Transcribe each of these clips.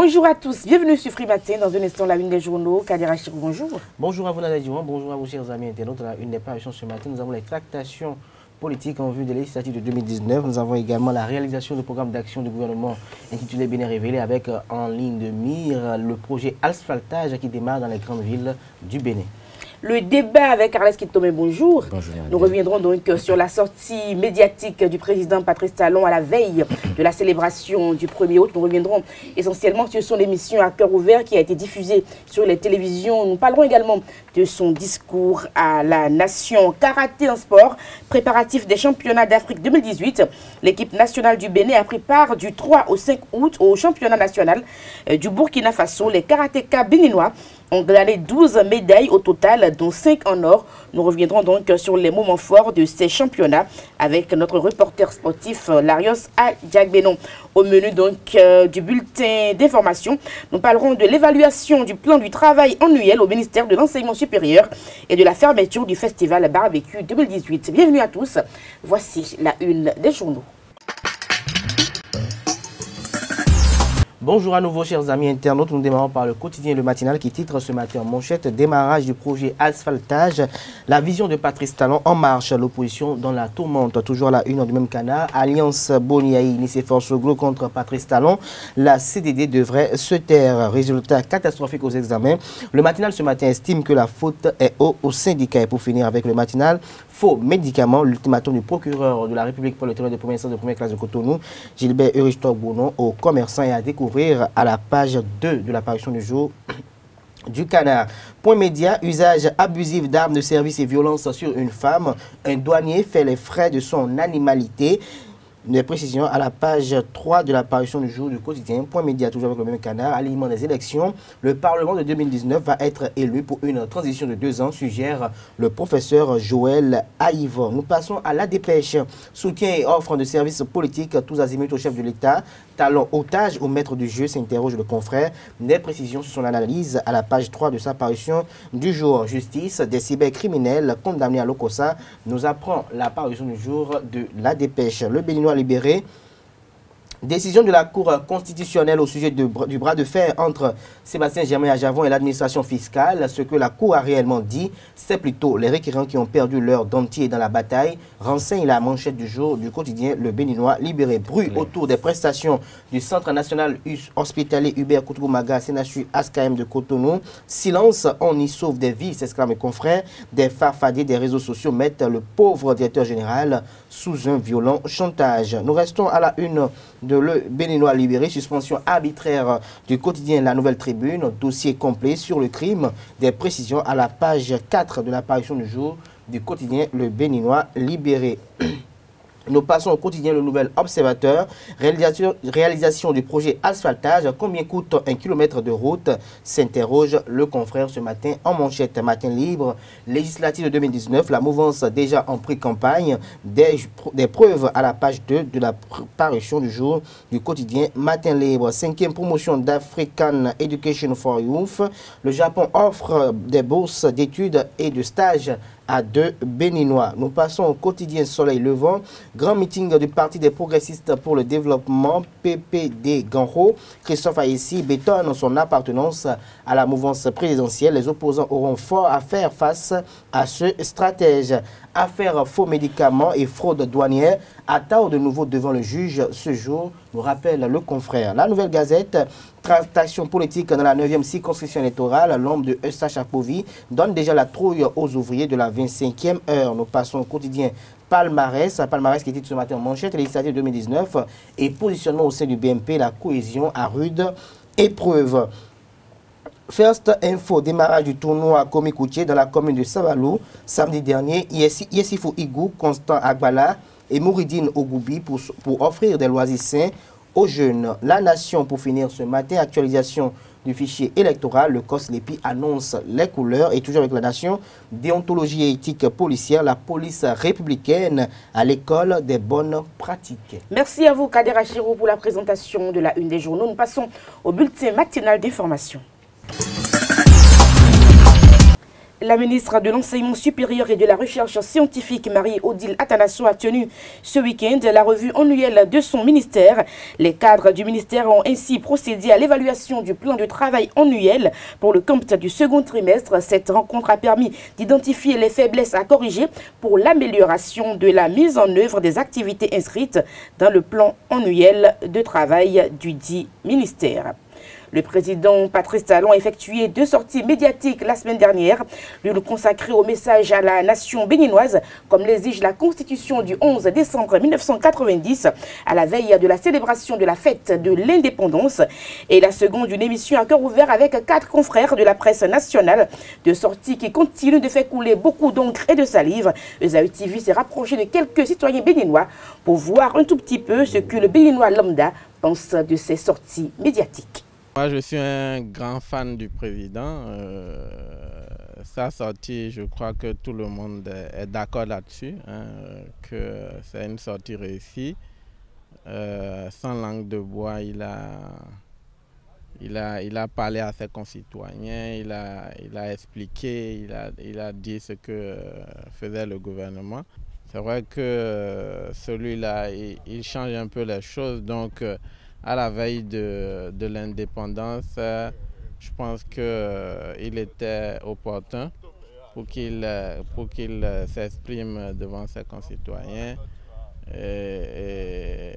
Bonjour à tous, bienvenue sur Free Matin. Dans un instant, la une des journaux. Kader Achirou, bonjour. Bonjour à vous, Nana Diwan. Bonjour à vous, chers amis internautes. La une des parutions ce matin, nous avons les tractations politiques en vue des législatives de 2019. Nous avons également la réalisation du programme d'action du gouvernement intitulé Bénin révélé avec en ligne de mire le projet asphaltage qui démarre dans les grandes villes du Bénin. Le débat avec Carles Kitome, bonjour. Bonjour. Nous reviendrons donc sur la sortie médiatique du président Patrice Talon à la veille de la célébration du 1er août. Nous reviendrons essentiellement sur son émission à cœur ouvert qui a été diffusée sur les télévisions. Nous parlerons également de son discours à la nation. Karaté en sport, préparatif des championnats d'Afrique 2018. L'équipe nationale du Bénin a pris part du 3 au 5 août au championnat national du Burkina Faso. Les karatékas béninois ont gagné 12 médailles au total, dont 5 en or. Nous reviendrons donc sur les moments forts de ces championnats avec notre reporter sportif Larios Adjagbenon. Au menu donc du bulletin d'information, nous parlerons de l'évaluation du plan du travail annuel au ministère de l'Enseignement supérieur et de la fermeture du festival Barbecue 2018. Bienvenue à tous, voici la une des journaux. Bonjour à nouveau, chers amis internautes. Nous démarrons par le quotidien Le Matinal qui titre ce matin en manchette: démarrage du projet asphaltage. La vision de Patrice Talon en marche. L'opposition dans la tourmente. Toujours la une du même canard. Alliance Boniaï, Nicéphore Soglo contre Patrice Talon. La CDD devrait se taire. Résultat catastrophique aux examens. Le Matinal ce matin estime que la faute est au syndicat. Et pour finir avec le Matinal, faux médicaments. L'ultimatum du procureur de la République pour le tribunal de première instance de première classe de Cotonou, Gilbert Eurich-Torbounon, aux commerçants et à découvrir à la page 2 de l'apparition du jour du Canard. Point média, usage abusif d'armes de service et violence sur une femme. Un douanier fait les frais de son animalité. Des précisions à la page 3 de l'apparition du jour du quotidien. Point média, toujours avec le même Canard. Alignement des élections. Le Parlement de 2019 va être élu pour une transition de 2 ans, suggère le professeur Joël Aïvon. Nous passons à la dépêche. Soutien et offre de services politiques tous azimuts au chef de l'État. Talon otage au maître du jeu, s'interroge le confrère. Des précisions sur son analyse à la page 3 de sa parution du jour. Justice, des cybercriminels condamnés à l'Okosa, nous apprend la parution du jour de la dépêche. Le Béninois libéré. Décision de la Cour constitutionnelle au sujet du bras de fer entre Sébastien Germain Adjavon et l'administration fiscale. Ce que la Cour a réellement dit, c'est plutôt les requérants qui ont perdu leur dentier dans la bataille, renseigne la manchette du jour du quotidien Le Béninois libéré. Bruit autour des prestations du Centre national hospitalier Hubert Koutoumaga, CNHU ASKM de Cotonou. Silence, on y sauve des vies, s'exclament mes confrères. Des farfadés des réseaux sociaux mettent le pauvre directeur général sous un violent chantage. Nous restons à la une de Le Béninois libéré, suspension arbitraire du quotidien La Nouvelle Tribune, dossier complet sur le crime, des précisions à la page 4 de l'apparition du jour du quotidien Le Béninois libéré. Nous passons au quotidien Le Nouvel Observateur. Réalisation du projet asphaltage. Combien coûte 1 kilomètre de route? S'interroge le confrère ce matin en manchette. Matin libre. Législative de 2019. La mouvance déjà en pré-campagne. Des preuves à la page 2 de la parution du jour du quotidien Matin libre. 5e promotion d'African Education for Youth. Le Japon offre des bourses d'études et de stages à 2 Béninois. Nous passons au quotidien Soleil Levant. Grand meeting du Parti des progressistes pour le développement, PPD Ganro. Christophe Aïssi bétonne son appartenance à la mouvance présidentielle. Les opposants auront fort à faire face à ce stratège. Affaire faux médicaments et fraude douanière. Attard de nouveau devant le juge ce jour, nous rappelle le confrère. La Nouvelle Gazette, tractation politique dans la 9e circonscription électorale. L'homme de Eustache Apovi donne déjà la trouille aux ouvriers de la 25e heure. Nous passons au quotidien Palmarès. Palmarès qui titre ce matin en manchette, législative 2019 et positionnement au sein du BMP, la cohésion à rude épreuve. First Info, démarrage du tournoi à Komikoutié dans la commune de Sabalou. Samedi dernier, Yessifou Igou, Constant Agbala et Mouridine Ogoubi pour offrir des loisirs sains aux jeunes. La Nation, pour finir ce matin, actualisation du fichier électoral. Le COS-LEPI annonce les couleurs. Et toujours avec La Nation, déontologie et éthique policière, la police républicaine à l'école des bonnes pratiques. Merci à vous, Kader Achirou, pour la présentation de la une des journaux. Nous passons au bulletin matinal d'information. La ministre de l'Enseignement supérieur et de la Recherche scientifique, Marie-Odile Atanasso, a tenu ce week-end la revue annuelle de son ministère. Les cadres du ministère ont ainsi procédé à l'évaluation du plan de travail annuel pour le compte du second trimestre. Cette rencontre a permis d'identifier les faiblesses à corriger pour l'amélioration de la mise en œuvre des activités inscrites dans le plan annuel de travail du dit ministère. Le président Patrice Talon a effectué 2 sorties médiatiques la semaine dernière, l'une consacrée au message à la nation béninoise, comme l'exige la Constitution du 11 décembre 1990, à la veille de la célébration de la fête de l'indépendance, et la seconde, une émission à cœur ouvert avec 4 confrères de la presse nationale, 2 sorties qui continuent de faire couler beaucoup d'encre et de salive. Esaü TV s'est rapproché de quelques citoyens béninois pour voir un tout petit peu ce que le béninois lambda pense de ces sorties médiatiques. Moi, je suis un grand fan du président. Sa sortie, je crois que tout le monde est d'accord là-dessus, hein, que c'est une sortie réussie. Sans langue de bois, il a parlé à ses concitoyens, il a expliqué, il a dit ce que faisait le gouvernement. C'est vrai que celui-là, il change un peu les choses, donc à la veille de l'indépendance, je pense qu'il était opportun pour qu'il s'exprime devant ses concitoyens et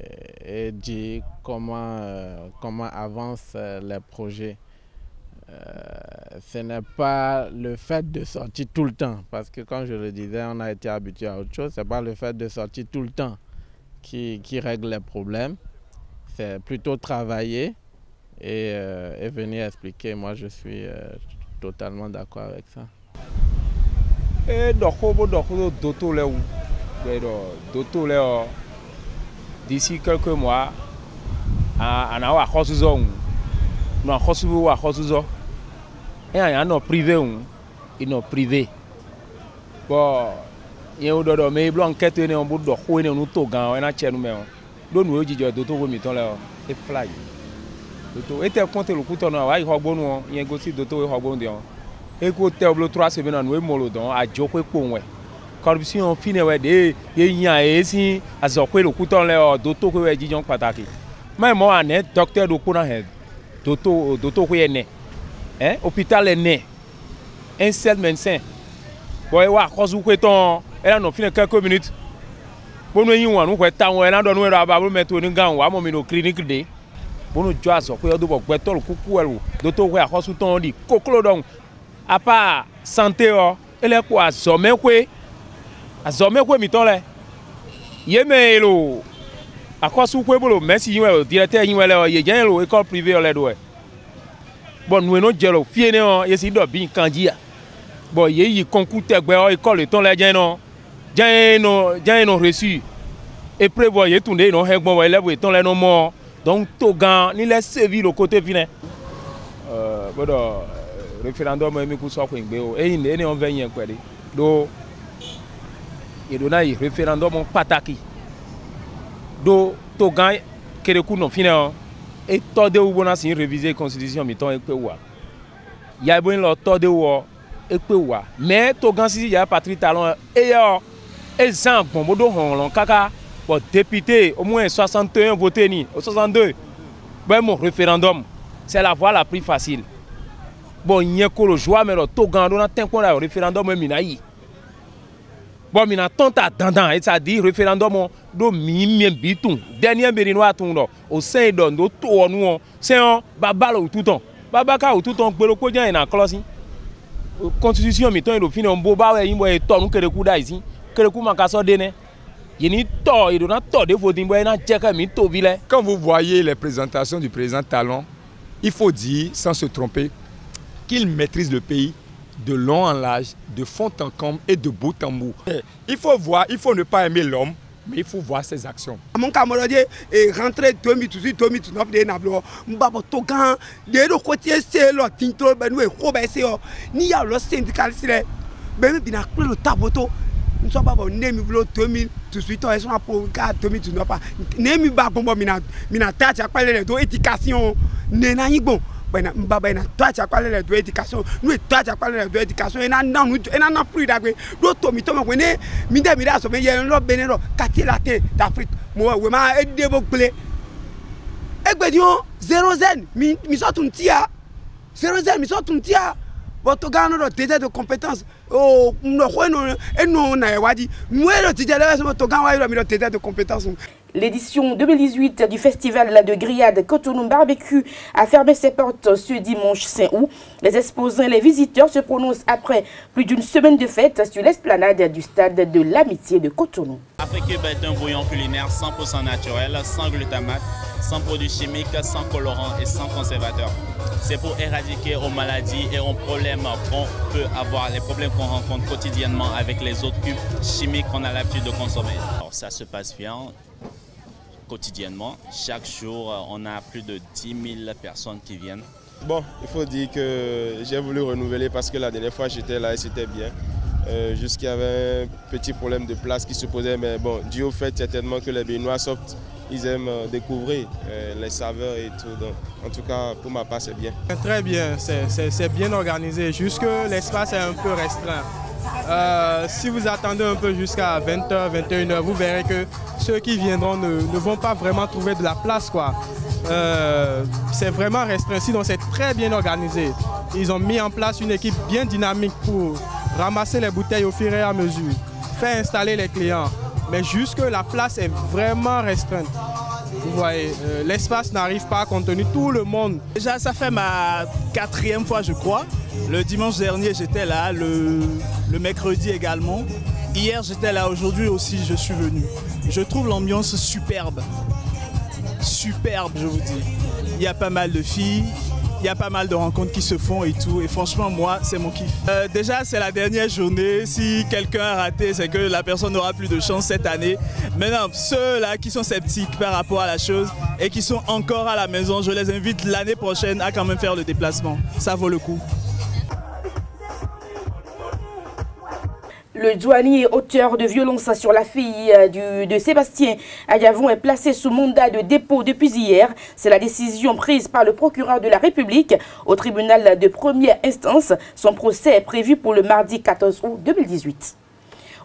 dire comment avancent les projets. Ce n'est pas le fait de sortir tout le temps, parce que comme je le disais, on a été habitué à autre chose. Ce n'est pas le fait de sortir tout le temps qui règle les problèmes. C'est plutôt travailler et venir expliquer. Moi, je suis totalement d'accord avec ça. D'ici quelques mois, privé. Bon, il y a des enquêtes donc nous disons d'autres remettons là et fly d'autres était compté le couteau non ouais il faut bon il y a aussi d'autres il faut bon dire et côté au 3 semaines nous molodon a joko pour ouais corruption fine ouais de y a ici à zokwe le couteau là d'autres que disons pataki mais moi un docteur de kuna head d'autres que est né hein hôpital est né un seul médecin bon et wa cause que ton elle non fine quelques minutes. Bon, nous avons nous avons mettre une gang à mon clinique de bon nous joie so ko yodo bo gbetol kuku elu do to we akosu ton di koklo don à part santé o ele ko azome kwe mi ton le yeme lo akosu kwe bolo merci yin directeur yin le ye jan lo école privée le do bon nous no jelo fie ne o ye si do bi kanji bon ye yi concours tegbe o école ton le jan no j'ai non reçu et prévoyez tout les non bon élèves étant les non morts donc Togan ni les servi le côté vilain référendum mais ku so ko ngbe o e ni on veut yen kwede do e do na référendum pataki do Togan kere ku non fina et to de ou bona sin réviser constitution mi ton e pe wa ya bo lo to de wo e pe wa mais Togan si ya Patrice Talon et yo exemple, bon, bon, kaka, bon, député, au moins 61 votés ni, 62. Ben, mon référendum, c'est la voie la plus facile. Bon, il y a que le joie, mais le Togan, on a un référendum, mais bon, mais on tant attendant, et ça dit référendum, do mimien bitou, dernier béninois tout au sein de nos tours, nous, c'est un babal ou tout temps. Babaka ou tout temps, que le codien est en classe. Constitution, mais il finit en boba, et il y a un que le coup d'ici. Quand vous voyez les présentations du président Talon, il faut dire, sans se tromper, qu'il maîtrise le pays de long en large, de fond en comble et de bout en bout. Il faut voir, il faut ne pas aimer l'homme, mais il faut voir ses actions. Mon camarade est rentré 2018, 2019, il est rentré Togan, de l'autre côté, c'est le Tinto, ni y a le syndicaliste, mais il a pris le taboto. Nous sommes pas bon, nemi blo 2018 ans, ils sont pour 2019 pas. Nemi ba bon mina tâche à parler de éducation, nena bon. ben mbaba na toi tu as parlé de l'éducation nous toi tu as parlé de l'éducation et nan nous et nan plus d'agwe do to mi to me kone mi de mi da so me ye lo benero quartier latin d'Afrique mo we ma e de bo ple egbe di on 0 zen mi so tun tia 0 zen mi so tun tia votre gars no de compétences oh no no e no na e wadi mo e ti jele so to gars wa mi de compétences. L'édition 2018 du festival de grillade Cotonou Barbecue a fermé ses portes ce dimanche 5 août. Les exposants et les visiteurs se prononcent après plus d'une semaine de fête sur l'esplanade du stade de l'Amitié de Cotonou. Africube est un bouillon culinaire 100% naturel, sans glutamate, sans produits chimiques, sans colorants et sans conservateurs. C'est pour éradiquer aux maladies et aux problèmes qu'on peut avoir, les problèmes qu'on rencontre quotidiennement avec les autres cubes chimiques qu'on a l'habitude de consommer. Alors ça se passe bien. Quotidiennement, chaque jour, on a plus de 10 000 personnes qui viennent. Bon, il faut dire que j'ai voulu renouveler parce que la dernière fois j'étais là et c'était bien. Juste qu'il y avait un petit problème de place qui se posait, mais bon, dû au fait certainement que les Béninois sortent, ils aiment découvrir les saveurs et tout. Donc, en tout cas, pour ma part, c'est bien. Très bien, c'est bien organisé, juste que l'espace est un peu restreint. Si vous attendez un peu jusqu'à 20h, 21h, vous verrez que ceux qui viendront ne vont pas vraiment trouver de la place, quoi. C'est vraiment restreint, sinon c'est très bien organisé. Ils ont mis en place une équipe bien dynamique pour ramasser les bouteilles au fur et à mesure, faire installer les clients. Mais jusque la place est vraiment restreinte. Vous voyez, l'espace n'arrive pas à contenir tout le monde. Déjà, ça fait ma 4e fois, je crois. Le dimanche dernier, j'étais là, le mercredi également. Hier, j'étais là, aujourd'hui aussi, je suis venu. Je trouve l'ambiance superbe. Superbe, je vous dis. Il y a pas mal de filles, il y a pas mal de rencontres qui se font et tout. Et franchement, moi, c'est mon kiff. Déjà, c'est la dernière journée. Si quelqu'un a raté, c'est que la personne n'aura plus de chance cette année. Maintenant, ceux-là qui sont sceptiques par rapport à la chose et qui sont encore à la maison, je les invite l'année prochaine à quand même faire le déplacement. Ça vaut le coup. Le douanier auteur de violences sur la fille de Sébastien Ayavon est placé sous mandat de dépôt depuis hier. C'est la décision prise par le procureur de la République au tribunal de première instance. Son procès est prévu pour le mardi 14 août 2018.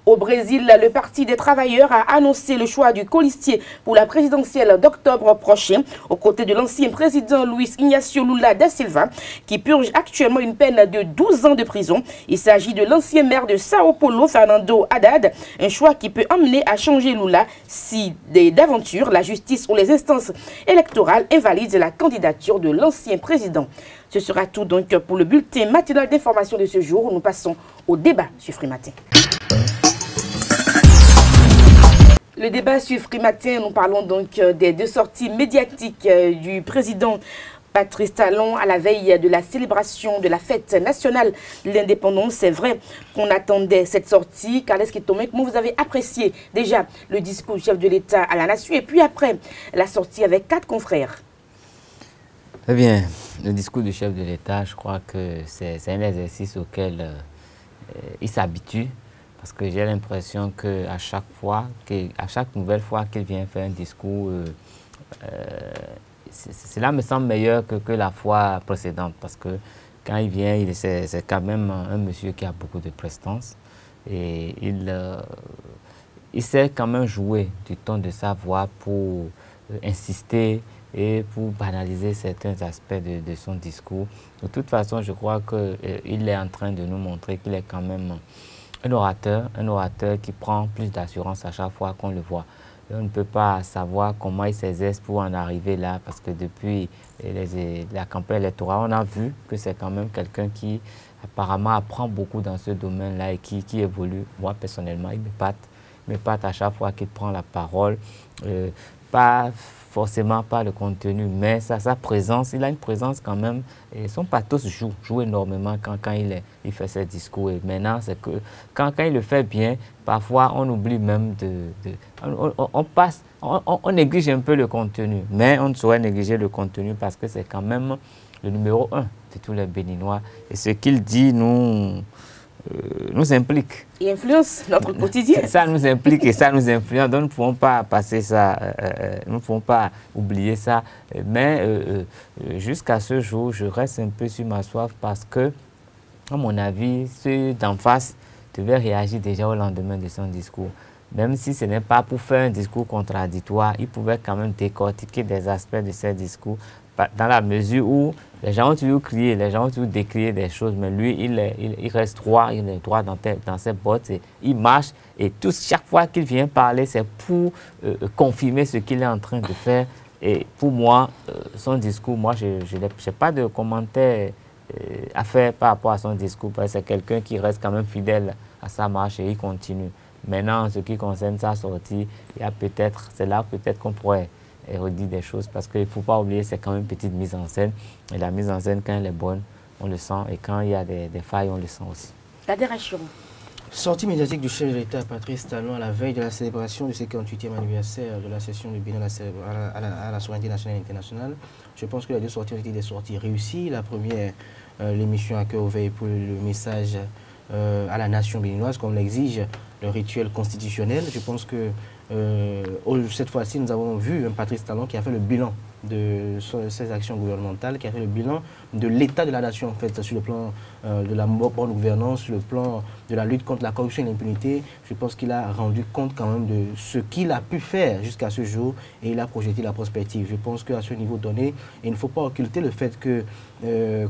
Au Brésil, le Parti des travailleurs a annoncé le choix du colistier pour la présidentielle d'octobre prochain, aux côtés de l'ancien président Luiz Inácio Lula da Silva, qui purge actuellement une peine de 12 ans de prison. Il s'agit de l'ancien maire de Sao Paulo, Fernando Haddad, un choix qui peut amener à changer Lula si, d'aventure, la justice ou les instances électorales invalident la candidature de l'ancien président. Ce sera tout donc pour le bulletin matinal d'information de ce jour. Nous passons au débat sur Free Matin. Le débat sur Free Matin, nous parlons donc des deux sorties médiatiques du président Patrice Talon à la veille de la célébration de la fête nationale de l'indépendance. C'est vrai qu'on attendait cette sortie. Carles Kitomek, comment vous avez apprécié déjà le discours du chef de l'État à la nation et puis après la sortie avec 4 confrères? Eh bien, le discours du chef de l'État, je crois que c'est un exercice auquel il s'habitue. Parce que j'ai l'impression qu'à chaque fois, à chaque nouvelle fois qu'il vient faire un discours, cela me semble meilleur que la fois précédente. Parce que quand il vient, c'est quand même un monsieur qui a beaucoup de prestance. Et il sait quand même jouer du ton de sa voix pour insister et pour banaliser certains aspects de son discours. De toute façon, je crois qu'il est en train de nous montrer qu'il est quand même un orateur qui prend plus d'assurance à chaque fois qu'on le voit. Et on ne peut pas savoir comment il s'exerce pour en arriver là, parce que depuis la campagne électorale, on a vu que c'est quand même quelqu'un qui apparemment apprend beaucoup dans ce domaine-là et qui évolue. Moi, personnellement, il m'épate à chaque fois qu'il prend la parole. Pas forcément par le contenu, mais sa présence, il a une présence quand même, et son pathos joue énormément quand il fait ses discours. Et maintenant, c'est que quand il le fait bien, parfois on oublie même on néglige un peu le contenu, mais on ne saurait négliger le contenu parce que c'est quand même le numéro 1 de tous les Béninois. Et ce qu'il dit nous nous implique. Et influence notre quotidien. Ça nous implique et ça nous influence. Donc nous ne pouvons pas passer ça, nous ne pouvons pas oublier ça. Mais jusqu'à ce jour, je reste un peu sur ma soif parce que, à mon avis, ceux d'en face devaient réagir déjà au lendemain de son discours. Même si ce n'est pas pour faire un discours contradictoire, ils pouvaient quand même décortiquer des aspects de ces discours dans la mesure où les gens ont toujours crié, les gens ont toujours décrié des choses, mais lui, il reste droit, il est droit dans ses bottes, et il marche, et chaque fois qu'il vient parler, c'est pour confirmer ce qu'il est en train de faire. Et pour moi, son discours, moi, je n'ai pas de commentaires à faire par rapport à son discours, parce que c'est quelqu'un qui reste quand même fidèle à sa marche et il continue. Maintenant, en ce qui concerne sa sortie, c'est là peut-être qu'on pourrait redire des choses, parce qu'il ne faut pas oublier, c'est quand même une petite mise en scène. Et la mise en scène, quand elle est bonne, on le sent, et quand il y a des failles, on le sent aussi. Sortie médiatique du chef de l'État, Patrice Talon, à la veille de la célébration du 58e anniversaire de la session du Bénin à la souveraineté nationale et internationale. Je pense que les deux sorties ont été des sorties réussies. La première, l'émission à cœur ouvert pour le message à la nation béninoise, comme l'exige le rituel constitutionnel. Je pense que cette fois-ci, nous avons vu un Patrice Talon qui a fait le bilan de ses actions gouvernementales, qui a fait le bilan de l'état de la nation, en fait, sur le plan de la bonne gouvernance, sur le plan de la lutte contre la corruption et l'impunité. Je pense qu'il a rendu compte quand même de ce qu'il a pu faire jusqu'à ce jour et il a projeté la prospective. Je pense qu'à ce niveau donné, il ne faut pas occulter le fait que,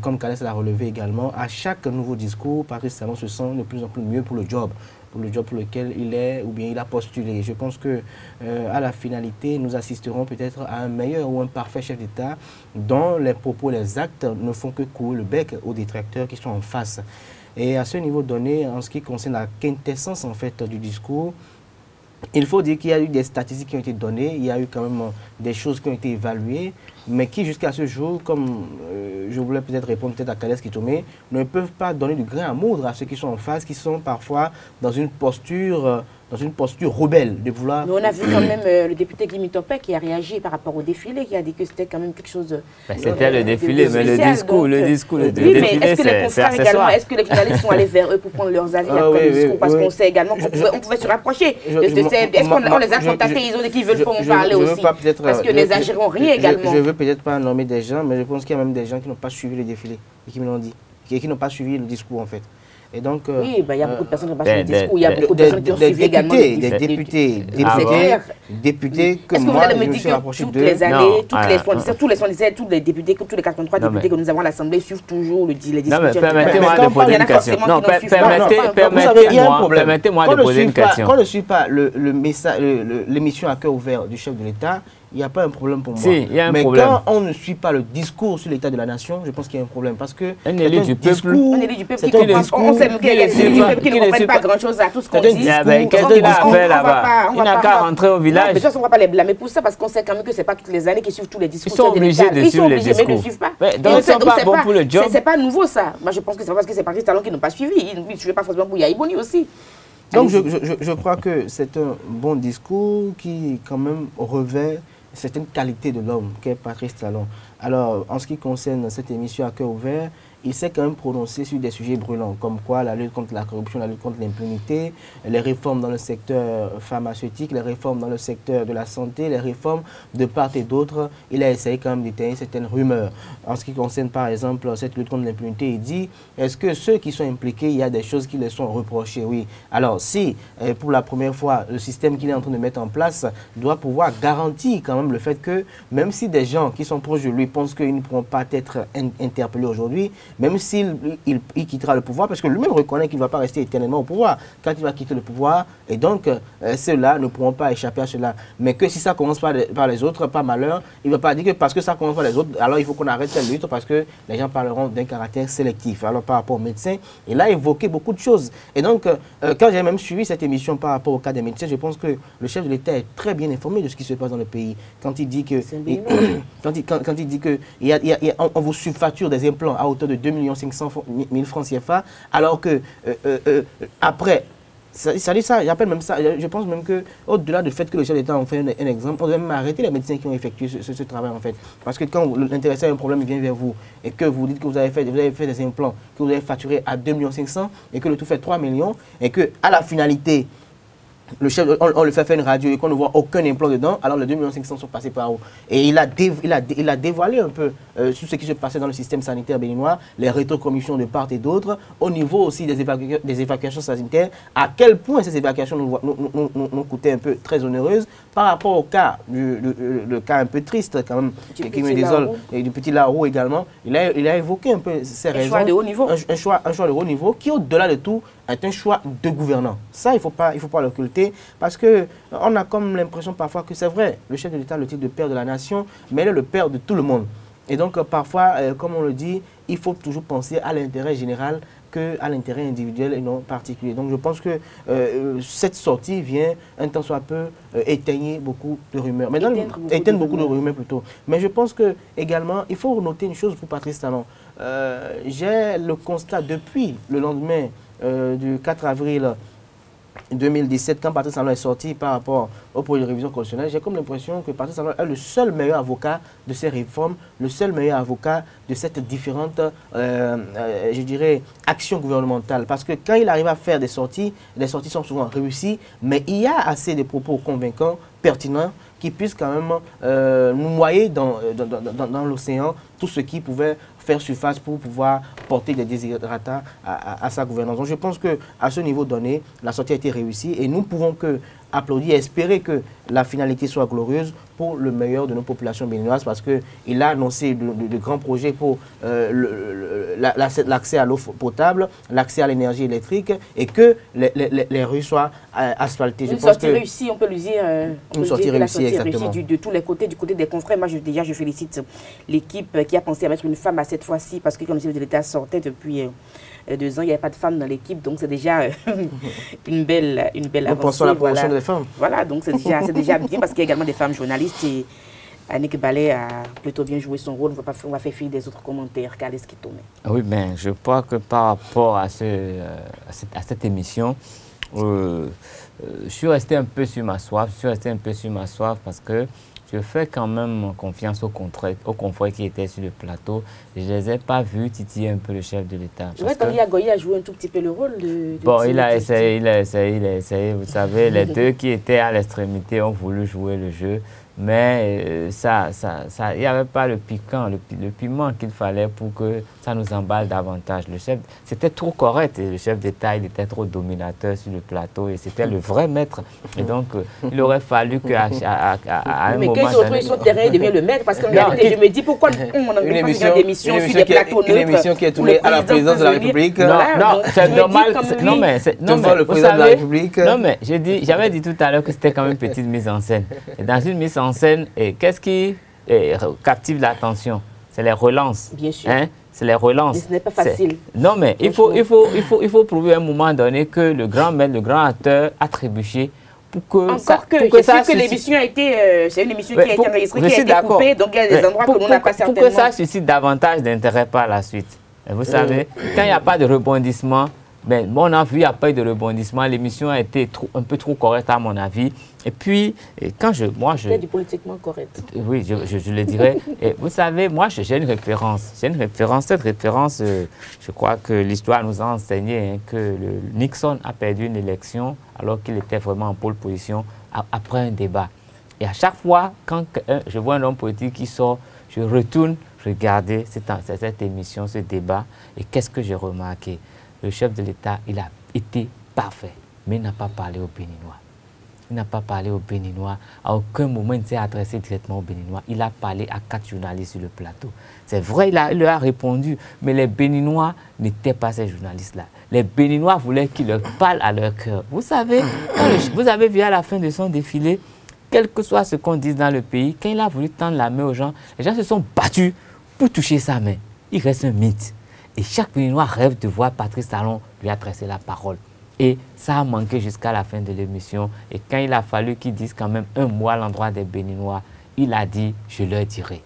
comme Kalès l'a relevé également, à chaque nouveau discours, Patrice Talon se sent de plus en plus mieux pour le job pour lequel il est ou bien il a postulé. Je pense que à la finalité, nous assisterons peut-être à un meilleur ou un parfait chef d'État dont les propos, les actes ne font que couler le bec aux détracteurs qui sont en face. Et à ce niveau donné, en ce qui concerne la quintessence en fait du discours, il faut dire qu'il y a eu des statistiques qui ont été données, il y a eu quand même des choses qui ont été évaluées, mais qui jusqu'à ce jour, comme je voulais peut-être répondre à Kalès Kitomé, ne peuvent pas donner du grain à moudre à ceux qui sont en face, qui sont parfois dans une posture rebelle de vouloir... Mais on a vu quand même le député Guy Mitopé qui a réagi par rapport au défilé, qui a dit que c'était quand même quelque chose... C'était le défilé, mais le discours, oui, mais est-ce que les confrères également, est-ce que les journalistes sont allés vers eux pour prendre leurs avis après le discours? Parce qu'on sait également qu'on pouvait se rapprocher. Est-ce qu'on les a contactés, ils ont dit qu'ils veulent pas en parler aussi? Parce que les agiront rien également. Je ne veux peut-être pas nommer des gens, mais je pense qu'il y a même des gens qui n'ont pas suivi le défilé et qui me l'ont dit, qui n'ont pas suivi le discours en fait. Et donc, oui, il y a beaucoup de personnes qui ont passé le discours, il y a beaucoup de personnes qui ont suivi également. Des députés que moi, je me suis rapproché d'eux. Tous les députés, tous les 83 députés que nous avons à l'Assemblée suivent toujours les discours. Non, mais permettez-moi de poser une question. Non, permettez-moi de poser une question. Quand on ne suit pas l'émission à cœur ouvert du chef de l'État, il n'y a pas un problème pour moi. Si, il y a un mais problème. quand on ne suit pas le discours sur l'état de la nation, je pense qu'il y a un problème. Parce que un élu du peuple qui ne comprennent pas grand-chose à tout ce qu'on dit. Qu'est-ce qu'il a à faire là-bas? Il n'a qu'à rentrer au village. De toute façon, on ne va pas les blâmer pour ça, parce qu'on sait quand même que ce n'est pas toutes les années qu'ils suivent tous les discours. Ils sont obligés de suivre les discours. Mais ils ne suivent pas. Donc ils ne sont pas bons pour le job. Ce n'est pas nouveau ça. Moi, je pense que c'est parce que c'est Patrice Talon qui n'ont pas suivi. Ils ne suivaient pas forcément pour Yaïboni aussi. Donc je crois que c'est un bon discours qui quand même revêt certaines qualités de l'homme qu'est Patrice Talon. Alors, en ce qui concerne cette émission à cœur ouvert, il s'est quand même prononcé sur des sujets brûlants, comme quoi la lutte contre la corruption, la lutte contre l'impunité, les réformes dans le secteur pharmaceutique, les réformes dans le secteur de la santé, les réformes de part et d'autre. Il a essayé quand même d'éteindre certaines rumeurs. En ce qui concerne par exemple cette lutte contre l'impunité, il dit, est-ce que ceux qui sont impliqués, il y a des choses qui les sont reprochées? Oui. Alors si, pour la première fois, le système qu'il est en train de mettre en place doit pouvoir garantir quand même le fait que, même si des gens qui sont proches de lui pensent qu'ils ne pourront pas être interpellés aujourd'hui, même s'il quittera le pouvoir, parce que lui-même reconnaît qu'il ne va pas rester éternellement au pouvoir quand il va quitter le pouvoir, et donc ceux-là ne pourront pas échapper à cela. Mais que si ça commence par les autres, pas malheur, il ne va pas dire que parce que ça commence par les autres, alors il faut qu'on arrête cette lutte, parce que les gens parleront d'un caractère sélectif. Alors par rapport aux médecins, il a évoqué beaucoup de choses. Et donc, quand j'ai même suivi cette émission par rapport au cas des médecins, je pense que le chef de l'État est très bien informé de ce qui se passe dans le pays. Quand il dit que on vous subfacture des implants à hauteur de 2 500 000 francs CFA, alors que après Ça dit ça, j'appelle même ça. Je pense même qu'au-delà du fait que le chef d'État en fait un exemple, on doit même arrêter les médecins qui ont effectué ce travail en fait. Parce que quand l'intéressé a un problème, il vient vers vous et que vous dites que vous avez fait des implants, que vous avez facturé à 2 500 000 et que le tout fait 3 millions et qu'à la finalité, le chef, on le fait faire une radio et qu'on ne voit aucun implant dedans, alors les 2 500 000 sont passés par où? Et il a dévoilé un peu sur ce qui se passait dans le système sanitaire béninois, les rétrocommissions de part et d'autre, au niveau aussi des évacuations sanitaires, à quel point ces évacuations nous coûtaient un peu très onéreuses par rapport au cas, le cas un peu triste quand même, qui me désole, et du petit Larou également. Il a évoqué un peu ces raisons. Un choix de haut niveau. Un choix de haut niveau qui, au-delà de tout, est un choix de gouvernant. Ça, il ne faut pas l'occulter parce qu'on a comme l'impression parfois que c'est vrai, le chef de l'État a le titre de père de la nation, mais il est le père de tout le monde. Et donc, parfois, comme on le dit, il faut toujours penser à l'intérêt général qu'à l'intérêt individuel et non particulier. Donc, je pense que cette sortie vient, un temps soit peu, éteigner beaucoup de rumeurs. Mais éteindre beaucoup de rumeurs plutôt. Mais je pense que également, il faut noter une chose pour Patrice Talon. J'ai le constat depuis le lendemain du 4 avril 2017, quand Patrice Talon est sorti par rapport au projet de révision constitutionnelle, j'ai comme l'impression que Patrice Talon est le seul meilleur avocat de ces réformes, le seul meilleur avocat de cette différente, je dirais, action gouvernementale. Parce que quand il arrive à faire des sorties sont souvent réussies, mais il y a assez de propos convaincants, pertinents, qui puissent quand même nous noyer dans l'océan tout ce qui pouvait faire surface pour pouvoir porter des désirata à sa gouvernance. Donc je pense qu'à ce niveau donné, la sortie a été réussie et nous ne pouvons que applaudir et espérer que la finalité soit glorieuse pour le meilleur de nos populations béninoises parce qu'il a annoncé de grands projets pour l'accès à l'eau potable, l'accès à l'énergie électrique et que les rues soient asphaltées. Une sortie réussie, on peut le dire. Une sortie réussie, exactement. De tous les côtés, du côté des confrères. Moi, déjà, je félicite l'équipe qui a pensé à mettre une femme à cette fois-ci parce que comme le chef de l'État sortait depuis 2 ans, il n'y avait pas de femme dans l'équipe, donc c'est déjà une belle avancée. Nous pensons à la promotion des femmes. Voilà, donc c'est déjà bien parce qu'il y a également des femmes journalistes et Annick Ballet a plutôt bien joué son rôle. On va faire fi des autres commentaires qu'Alice qui tourne. Oui, mais je crois que par rapport à cette émission, je suis resté un peu sur ma soif. Parce que je fais quand même confiance aux confrères qui étaient sur le plateau. Je ne les ai pas vus titiller un peu le chef de l'État. Je vois qu'Henri Agoye a joué un tout petit peu le rôle de bon, il a essayé. Vous savez, les deux qui étaient à l'extrémité ont voulu jouer le jeu. Mais il n'y avait pas le piquant, le piment qu'il fallait pour que ça nous emballe davantage. C'était trop correct et le chef d'État, il était trop dominateur sur le plateau et c'était le vrai maître. Et donc, il aurait fallu qu'à un moment... Mais quand il se retrouve sur le terrain, il devient le maître parce que je me dis pourquoi on n'a pas une émission sur des plateaux neutres. Une émission qui est tournée à la présidence de la République. Non, c'est normal. Non, mais le président de la République. Non, mais j'avais dit tout à l'heure que c'était quand même une petite mise en scène. Et dans une mise en scène, qu'est-ce qui captive l'attention? C'est les relances. Bien sûr. Hein? C'est les relances. Mais ce n'est pas facile. Non, mais il faut prouver à un moment donné que le grand maître, le grand acteur a trébuché pour que l'émission a été... c'est une émission qui a été enregistrée, qui a été coupée, donc il y a des endroits que l'on n'a pas certainement... Pour que ça suscite davantage d'intérêt par la suite. Et vous savez, quand il n'y a pas de rebondissement, ben, on a vu, il n'y a pas eu de rebondissement. L'émission a été un peu trop correcte à mon avis. Et puis, quand c'est du politiquement correct. Oui, je le dirais. Et vous savez, moi, j'ai une référence. Cette référence, je crois que l'histoire nous a enseigné que Nixon a perdu une élection alors qu'il était vraiment en pole position après un débat. Et à chaque fois, quand je vois un homme politique qui sort, je retourne regarder cette émission, ce débat. Et qu'est-ce que j'ai remarqué? Le chef de l'État, il a été parfait, mais il n'a pas parlé aux Béninois. Il n'a pas parlé aux Béninois. À aucun moment, il ne s'est adressé directement aux Béninois. Il a parlé à 4 journalistes sur le plateau. C'est vrai, il leur a répondu, mais les Béninois n'étaient pas ces journalistes-là. Les Béninois voulaient qu'il leur parle à leur cœur. Vous savez, vous avez vu à la fin de son défilé, quel que soit ce qu'on dise dans le pays, quand il a voulu tendre la main aux gens, les gens se sont battus pour toucher sa main. Il reste un mythe. Et chaque Béninois rêve de voir Patrice Talon lui adresser la parole. Et ça a manqué jusqu'à la fin de l'émission. Et quand il a fallu qu'il dise quand même un mot à l'endroit des Béninois, il a dit « je leur dirai ».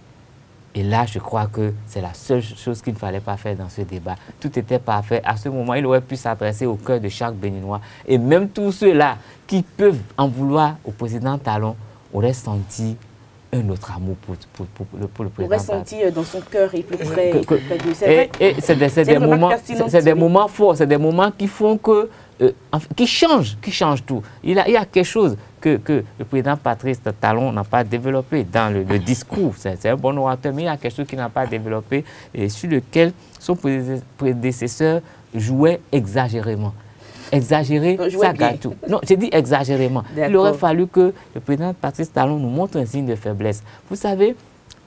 Et là, je crois que c'est la seule chose qu'il ne fallait pas faire dans ce débat. Tout était parfait. À ce moment, il aurait pu s'adresser au cœur de chaque Béninois. Et même tous ceux-là qui peuvent en vouloir au président Talon auraient senti un autre amour pour le président. Aurait senti dans son cœur et plus près de lui. Et c'est des moments forts, c'est des moments qui font que, qui changent tout. Il y a quelque chose que le président Patrice Talon n'a pas développé dans le discours. C'est un bon orateur, mais il y a quelque chose qu'il n'a pas développé et sur lequel son prédécesseur jouait exagérément. Exagéré, ça gâte tout. Non, j'ai dit exagérément. Il aurait fallu que le président Patrice Talon nous montre un signe de faiblesse. Vous savez,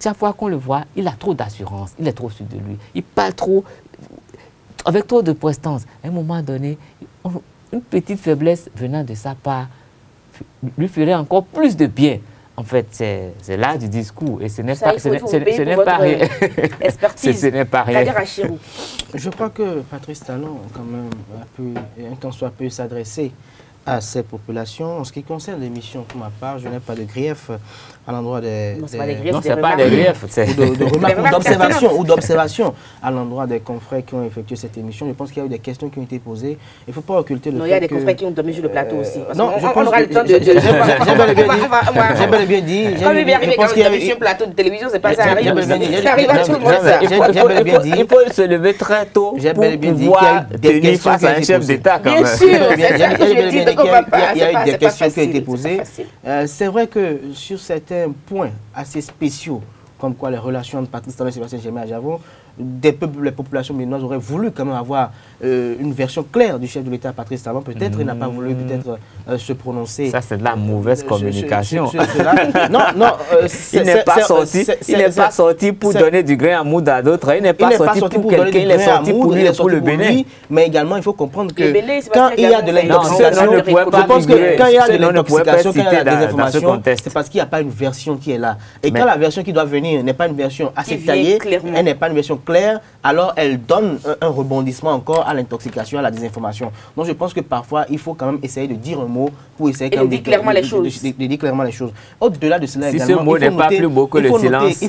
chaque fois qu'on le voit, il a trop d'assurance, il est trop sûr de lui. Il parle trop, avec trop de prestance. À un moment donné, une petite faiblesse venant de sa part lui ferait encore plus de bien. En fait, c'est l'art du discours et ce n'est pas rien. Expertise. Ce n'est pas rien. Je crois que Patrice Talon, quand même, un temps soit peu s'adresser à ces populations. En ce qui concerne l'émission, pour ma part, je n'ai pas de grief à l'endroit des... Non, ce n'est pas des griefs. De remarques ou d'observations à l'endroit des confrères qui ont effectué cette émission. Je pense qu'il y a eu des questions qui ont été posées. Il ne faut pas occulter le fait que... il y a des confrères qui ont dormi sur le plateau aussi. Non, je pense que... J'ai bel et bien dit... Quand il est arrivé quand il y a un plateau de télévision, c'est pas ça arrive. Ça arrive à tout le monde. Il faut se lever très tôt pour pouvoir tenir face à un chef d'État quand même. Bien sûr, c'est ça que je dis. Il y a eu des questions qui ont été posées. C'est vrai que sur certains points assez spéciaux, comme quoi les relations entre Patrice Talon et Sébastien Germain-Ajavon, les populations béninoises auraient voulu quand même avoir une version claire du chef de l'État, Patrice Talon. Peut-être il n'a pas voulu se prononcer. Ça, c'est de la mauvaise communication. Non, il n'est pas sorti pour donner du grain à moudre à d'autres. Il n'est pas sorti pour quelqu'un, il est sorti pour lui, pour le Bénin. Mais également, il faut comprendre que quand il y a de l'intoxication, je pense que quand il y a de l'intoxication, quand il y a des informations, c'est parce qu'il n'y a pas une version qui est là. Et quand la version qui doit venir n'est pas une version assez taillée, elle n'est pas une version claire, alors elle donne un rebondissement encore à l'intoxication, à la désinformation. Donc je pense que parfois, il faut quand même essayer de dire un mot pour essayer de dire clairement les choses. Au-delà de cela, si ce mot n'est pas plus beau que le silence. Il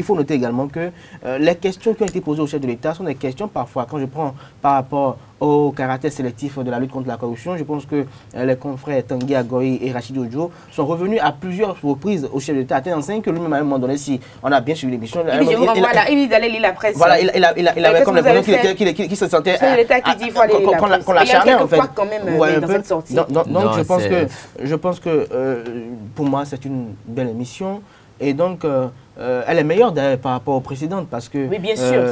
faut noter également que les questions qui ont été posées au chef de l'État sont des questions parfois, quand je prends par rapport au caractère sélectif de la lutte contre la corruption, je pense que les confrères Tanguy Agoy et Rachid Ojo sont revenus à plusieurs reprises au chef de l'État, atteint que lui-même à un moment donné, si on a bien suivi l'émission, il allait lire la presse. Voilà, il avait comme l'impression qu'il se sentait qu'on l'a charné en fait. Donc je pense que pour moi c'est une belle émission et donc elle est meilleure d'ailleurs par rapport aux précédentes parce que oui, bien sûr,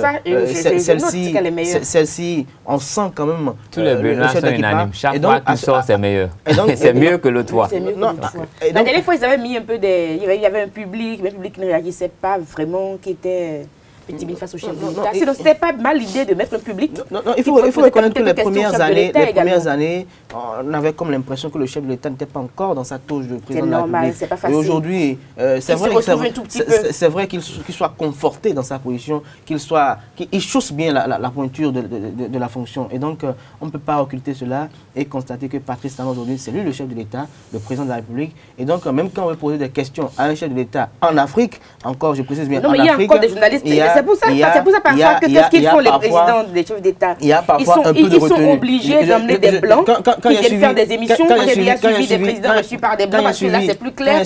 celle-ci, on sent quand même tous les Béninois sont unanimes. Chaque fois qu'il sort, c'est meilleur. C'est mieux que l'autre fois. La dernière fois, ils avaient mis un peu des... Il y avait un public, mais le public ne réagissait pas vraiment, qui était... Petit face au chef de l'État. Sinon, c'était pas mal l'idée de mettre le public. Non, il faut reconnaître que les premières années, on avait comme l'impression que le chef de l'État n'était pas encore dans sa touche de président de la République. C'est pas facile. Et aujourd'hui, c'est vrai qu'il soit conforté dans sa position, qu'il chausse bien la pointure de la fonction. Et donc, on ne peut pas occulter cela et constater que Patrice Talon aujourd'hui, c'est lui le chef de l'État, le président de la République. Et donc, même quand on veut poser des questions à un chef de l'État en Afrique, encore, je précise bien, en Afrique, il y a encore des journalistes. C'est pour ça parfois que qu'est-ce qu'ils font les présidents des chefs d'État? Ils sont obligés d'emmener des blancs qui viennent faire des émissions. Moi, j'ai déjà suivi des présidents reçus par des blancs parce que là, c'est plus clair.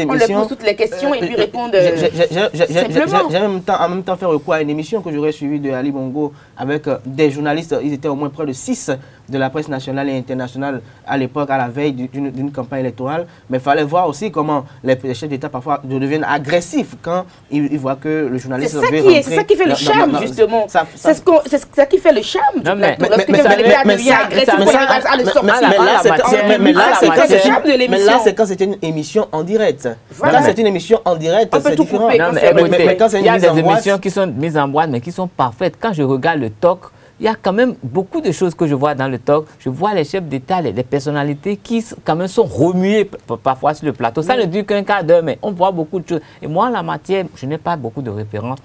On leur pose toutes les questions et puis répondent simplement. J'ai en même temps fait recours à une émission que j'aurais suivie de Ali Bongo avec des journalistes. Ils étaient au moins près de 6 de la presse nationale et internationale à l'époque, à la veille d'une campagne électorale. Mais il fallait voir aussi comment les chefs d'État parfois deviennent agressifs quand ils voient que le journaliste veut rentrer. C'est ça qui fait le charme, justement. C'est ça qui fait le charme du plateau. Lorsque le chef de l'État devient agressif, on arrive à le sortir. Mais là, c'est quand c'est une émission en direct. Quand c'est une émission en direct, c'est différent. Il y a des émissions qui sont mises en boîte, mais qui sont parfaites. Quand je regarde le talk, il y a quand même beaucoup de choses que je vois dans le talk. Je vois les chefs d'État, les personnalités qui quand même sont remuées parfois sur le plateau. Ça ne dure qu'un quart d'heure, mais on voit beaucoup de choses. Et moi, en la matière, je n'ai pas beaucoup de références.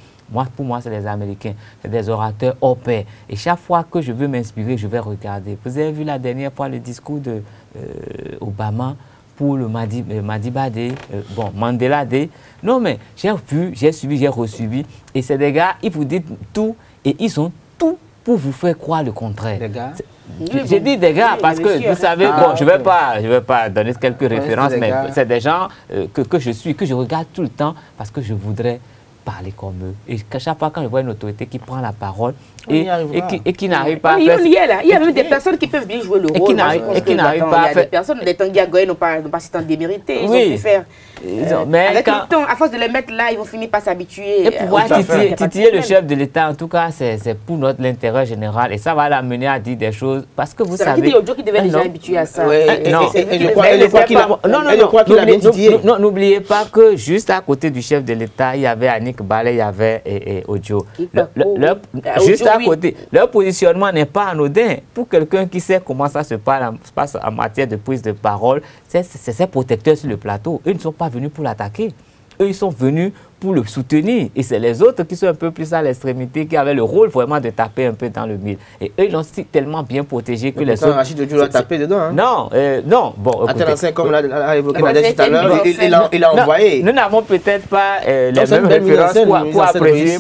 Pour moi, c'est les Américains. C'est des orateurs hors pair. Et chaque fois que je veux m'inspirer, je vais regarder. Vous avez vu la dernière fois le discours d'Obama pour le Madiba Day, bon, Mandela Day. Non, mais j'ai vu, j'ai suivi, j'ai resuivi. Et c'est des gars, ils vous disent tout et ils ont tout pour vous faire croire le contraire. Des gars? J'ai dit des gars parce que vous savez, bon, je vais pas donner quelques références, mais c'est des gens que je suis, que je regarde tout le temps parce que je voudrais parler comme eux. Et à chaque fois quand je vois une autorité qui prend la parole et qui n'arrive pas à faire... Il y a même des personnes qui peuvent bien jouer le rôle. Et qui n'arrivent pas à faire... Des personnes, les Tanguy Agoye n'ont pas si tant démérité. Ils ont pu faire... mais avec le temps, à force de les mettre là, ils vont finir par s'habituer. Et pouvoir titiller le chef de l'État, en tout cas, c'est pour l'intérêt général. Et ça va l'amener à dire des choses. Parce que vous savez... C'est Ojo qui devait déjà habituer à ça. Non, n'oubliez pas que juste à côté du chef de l'État, il y avait Annick Ballet, il y avait Ojo. Juste à côté. Leur positionnement n'est pas anodin. Pour quelqu'un qui sait comment ça se passe en matière de prise de parole, c'est ses protecteurs sur le plateau. Eux ne sont pas venus pour l'attaquer. Eux, ils sont venus pour le soutenir. Et c'est les autres qui sont un peu plus à l'extrémité, qui avaient le rôle vraiment de taper un peu dans le mille. Et eux, ils l'ont tellement bien protégé que les autres... Rachid Ojo l'a tapé dedans. Hein? Non, bon, écoutez, comme l'a évoqué Nadège tout à l'heure, il l'a envoyé. Nous n'avons peut-être pas les mêmes références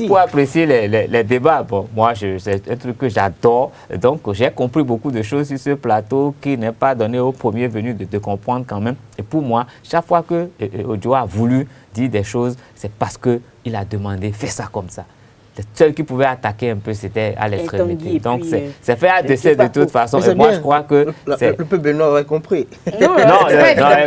pour apprécier les débats. Bon, moi, c'est un truc que j'adore. Donc, j'ai compris beaucoup de choses sur ce plateau qui n'est pas donné au premier venu de comprendre quand même. Et pour moi, chaque fois que Ojo a voulu dire des choses, c'est parce qu'il a demandé, fais ça comme ça. Le seul qui pouvait attaquer un peu, c'était à l'extrémité. Donc, c'est fait à décès de toute façon. Et moi, je crois que... Le peuple béninois aurait compris. Non,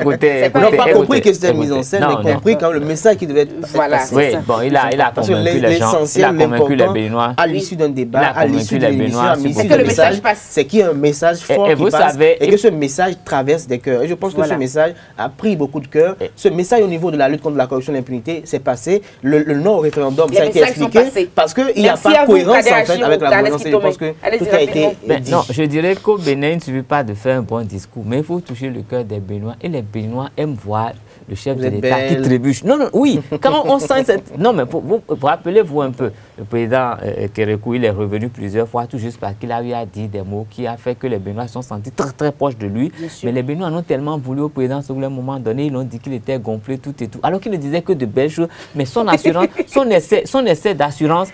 écoutez... Ils n'ont pas compris que c'était une mise en scène, mais compris quand le message qui devait être passé. Oui, bon, il a convaincu les gens. Il a convaincu les Béninois. À l'issue d'un débat, à l'issue d'une émission, à l'issue d'un message, c'est qu'il y a un message fort qui passe et que ce message traverse des cœurs. Et je pense que ce message a pris beaucoup de cœurs. Ce message au niveau de la lutte contre la corruption et l'impunité, c'est passé. Le non au référendum, ça a été expliqué. Parce qu'il n'y a pas de cohérence en fait avec la gouvernance. Je pense que tout a été dit. Non, je dirais qu'au Bénin, il ne suffit pas de faire un bon discours, mais il faut toucher le cœur des Béninois. Et les Béninois aiment voir le chef de l'État qui trébuche. Non, oui, quand on sent cette... Non, mais vous rappelez-vous un peu, le président Kérékou, il est revenu plusieurs fois, tout juste parce qu'il a eu à dire des mots qui a fait que les Béninois sont sentis très, très proches de lui. Mais les Béninois ont tellement voulu au président, à un moment donné, ils ont dit qu'il était gonflé, tout et tout. Alors qu'il ne disait que de belles choses, mais son assurance, son essai d'assurance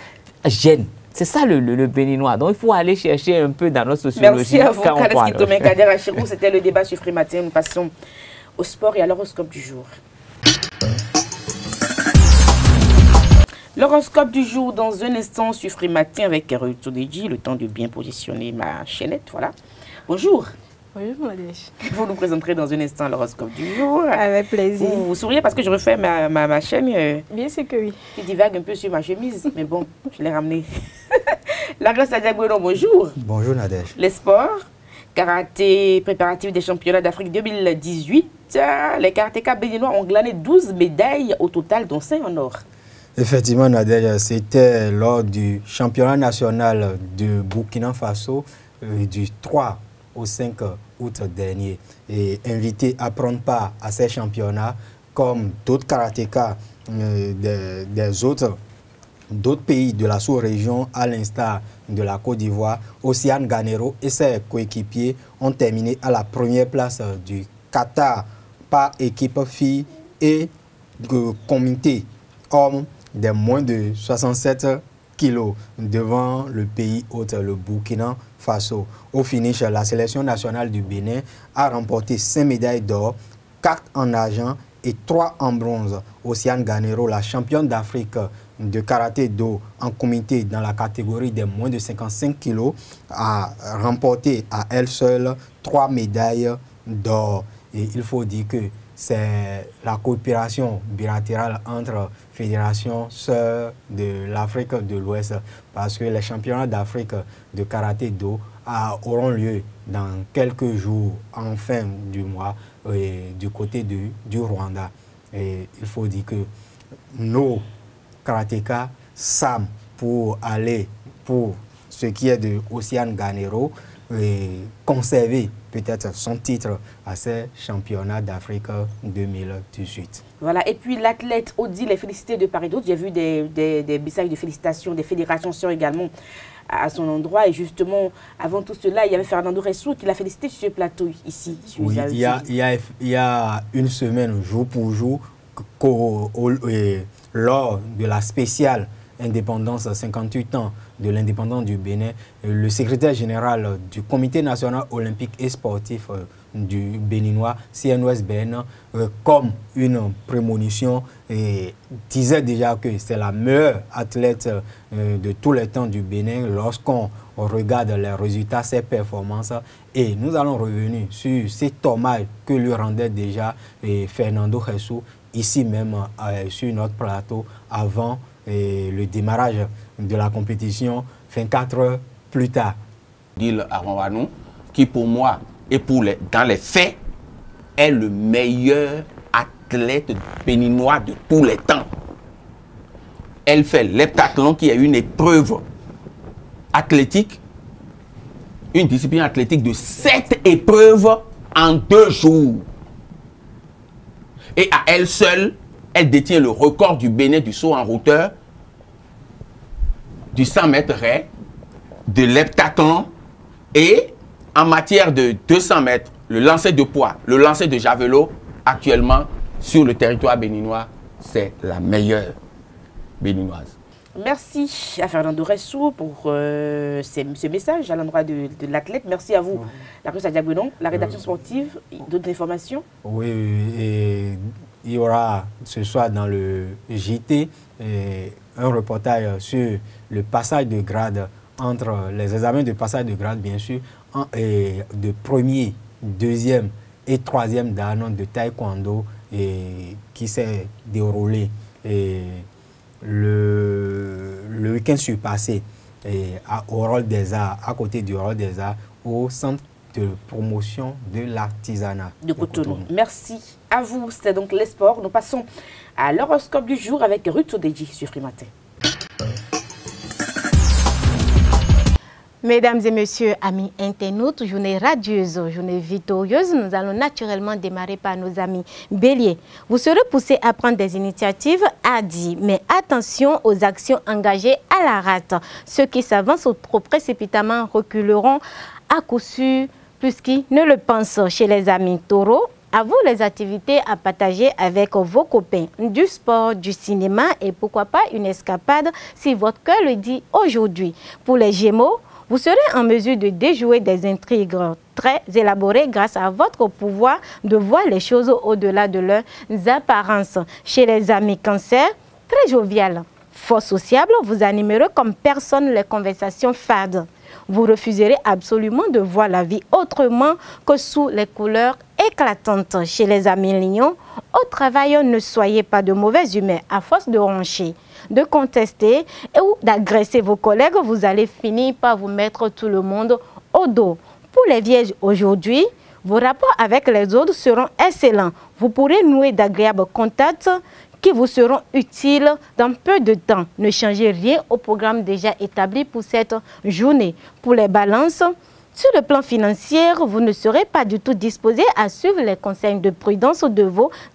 gêne. C'est ça le Béninois. Donc il faut aller chercher un peu dans notre sociologie. Merci à vous, Kaleski Tomé Kader Achirou. C'était le débat sur Free Matin. Nous passons au sport et à l'horoscope du jour. L'horoscope du jour dans un instant sur Free Matin avec Carole Todeji. Le temps de bien positionner ma chaînette. Voilà. Bonjour. Bonjour, Nadège. Vous nous présenterez dans un instant l'horoscope du jour. Avec plaisir. Vous souriez parce que je refais ma chaîne. Bien sûr que oui. Qui divague un peu sur ma chemise, mais bon, je l'ai ramenée. La Grâce à Diabono, bonjour. Bonjour, Nadège. Les sports, karaté, préparatifs des championnats d'Afrique 2018. Les karatékas béninois ont glané 12 médailles au total, dont 5 en or. Effectivement, Nadège, c'était lors du championnat national de Burkina Faso du 3 au 5 août dernier, et invité à prendre part à ces championnats comme d'autres karatékas d'autres pays de la sous-région, à l'instar de la Côte d'Ivoire. Océane Ganero et ses coéquipiers ont terminé à la première place du Qatar par équipe filles et comité hommes des moins de 67 kilos devant le pays hôte, le Burkina Faso. Au finish, la sélection nationale du Bénin a remporté 5 médailles d'or, 4 en argent et 3 en bronze. Océane Ganero, la championne d'Afrique de karaté-do en comité dans la catégorie des moins de 55 kilos, a remporté à elle seule 3 médailles d'or. Et il faut dire que c'est la coopération bilatérale entre fédérations sœurs de l'Afrique de l'Ouest, parce que les championnats d'Afrique de karaté-do auront lieu dans quelques jours, en fin du mois, du côté du Rwanda. Et il faut dire que nos karatékas SAM pour aller pour ce qui est de Océane Ganero, conserver peut-être son titre à ces championnats d'Afrique 2018. Voilà, et puis l'athlète Odile est félicité de part et d'autre. J'ai vu des messages de félicitations des fédérations sœurs également à son endroit. Et justement, avant tout cela, il y avait Fernando Ressou qui l'a félicité sur ce plateau ici. Sur oui, il y a une semaine, jour pour jour, lors de la spéciale indépendance, 58 ans de l'indépendance du Bénin, le secrétaire général du Comité national olympique et sportif du Béninois, CNOSBN, comme une prémonition, disait déjà que c'est la meilleure athlète de tous les temps du Bénin lorsqu'on regarde les résultats, ses performances. Et nous allons revenir sur cet hommage que lui rendait déjà Fernando Ressou, ici même sur notre plateau, avant le démarrage de la compétition 24 heures plus tard. Odile Aronwanou, qui pour moi et dans les faits est le meilleur athlète béninois de tous les temps. Elle fait l'heptathlon qui est une épreuve athlétique, une discipline athlétique de 7 épreuves en 2 jours. Et à elle seule, elle détient le record du Bénin du saut en hauteur, du 100 mètres raid, de l'heptathlon et en matière de 200 mètres, le lancer de poids, le lancer de javelot, actuellement sur le territoire béninois, c'est la meilleure béninoise. Merci à Fernando Ressou pour ce message à l'endroit de l'athlète. Merci à vous, la presse à Diabonon, la rédaction sportive, d'autres informations. Oui, et il y aura ce soir dans le JT un reportage sur le passage de grade, entre les examens de passage de grade, bien sûr, de premier, deuxième et troisième dan de taekwondo qui s'est déroulé le week-end surpassé au Hall des Arts, à côté du Hall des Arts, au centre de promotion de l'artisanat de Cotonou. Merci à vous. C'était donc les sports. Nous passons à l'horoscope du jour avec Ruth Sodeji sur Frimatin. Mesdames et messieurs, amis internautes, journée radieuse, journée victorieuse. Nous allons naturellement démarrer par nos amis béliers. Vous serez poussés à prendre des initiatives hardies, mais attention aux actions engagées à la rate. Ceux qui s'avancent trop précipitamment reculeront à coup sûr plus qu'ils ne le pensent. Chez les amis taureaux, à vous les activités à partager avec vos copains, du sport, du cinéma et pourquoi pas une escapade si votre cœur le dit aujourd'hui. Pour les gémeaux, vous serez en mesure de déjouer des intrigues très élaborées grâce à votre pouvoir de voir les choses au-delà de leurs apparences. Chez les amis cancer, très jovial, fort sociable, vous animerez comme personne les conversations fades. Vous refuserez absolument de voir la vie autrement que sous les couleurs éclatantes. Chez les amis lions, au travail, ne soyez pas de mauvaise humeur à force de roncher, de contester ou d'agresser vos collègues. Vous allez finir par vous mettre tout le monde au dos. Pour les vierges aujourd'hui, vos rapports avec les autres seront excellents. Vous pourrez nouer d'agréables contacts qui vous seront utiles dans peu de temps. Ne changez rien au programme déjà établi pour cette journée. Pour les balances, sur le plan financier, vous ne serez pas du tout disposé à suivre les conseils de prudence de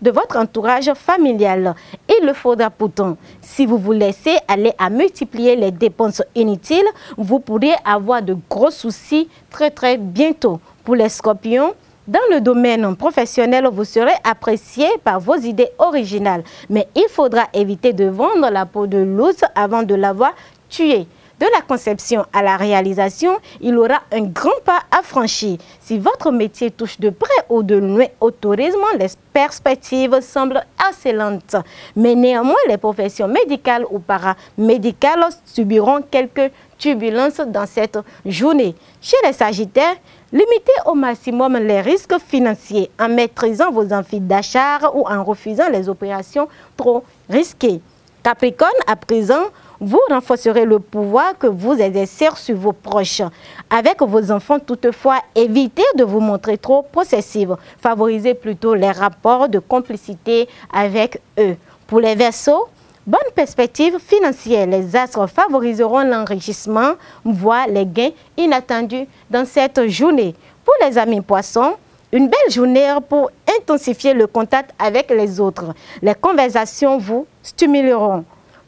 votre entourage familial. Il le faudra pourtant. Si vous vous laissez aller à multiplier les dépenses inutiles, vous pourriez avoir de gros soucis très bientôt. Pour les scorpions, dans le domaine professionnel, vous serez apprécié par vos idées originales. Mais il faudra éviter de vendre la peau de l'ours avant de l'avoir tué. De la conception à la réalisation, il aura un grand pas à franchir. Si votre métier touche de près ou de loin au tourisme, les perspectives semblent excellentes. Mais néanmoins, les professions médicales ou paramédicales subiront quelques turbulences dans cette journée. Chez les Sagittaires, limitez au maximum les risques financiers en maîtrisant vos amphithéâtres d'achat ou en refusant les opérations trop risquées. Capricorne, à présent, vous renforcerez le pouvoir que vous exercez sur vos proches. Avec vos enfants, toutefois, évitez de vous montrer trop possessive. Favorisez plutôt les rapports de complicité avec eux. Pour les Verseaux, Bonne perspective financière. Les astres favoriseront l'enrichissement, voire les gains inattendus dans cette journée. Pour les amis poissons, une belle journée pour intensifier le contact avec les autres. Les conversations vous stimuleront.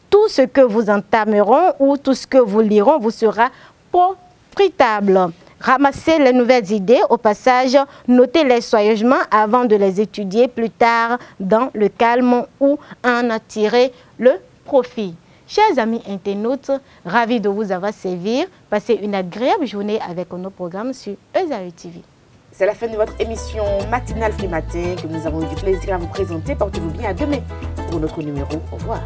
Tout ce que vous entameront ou tout ce que vous lirez vous sera profitable. Ramassez les nouvelles idées. Au passage, notez-les soigneusement avant de les étudier plus tard dans le calme ou en attirer le profit. Chers amis internautes, ravis de vous avoir servi. Passez une agréable journée avec nos programmes sur Esaü TV. C'est la fin de votre émission matinale Free Matin que nous avons eu du plaisir à vous présenter. Portez-vous bien, à demain pour notre numéro. Au revoir.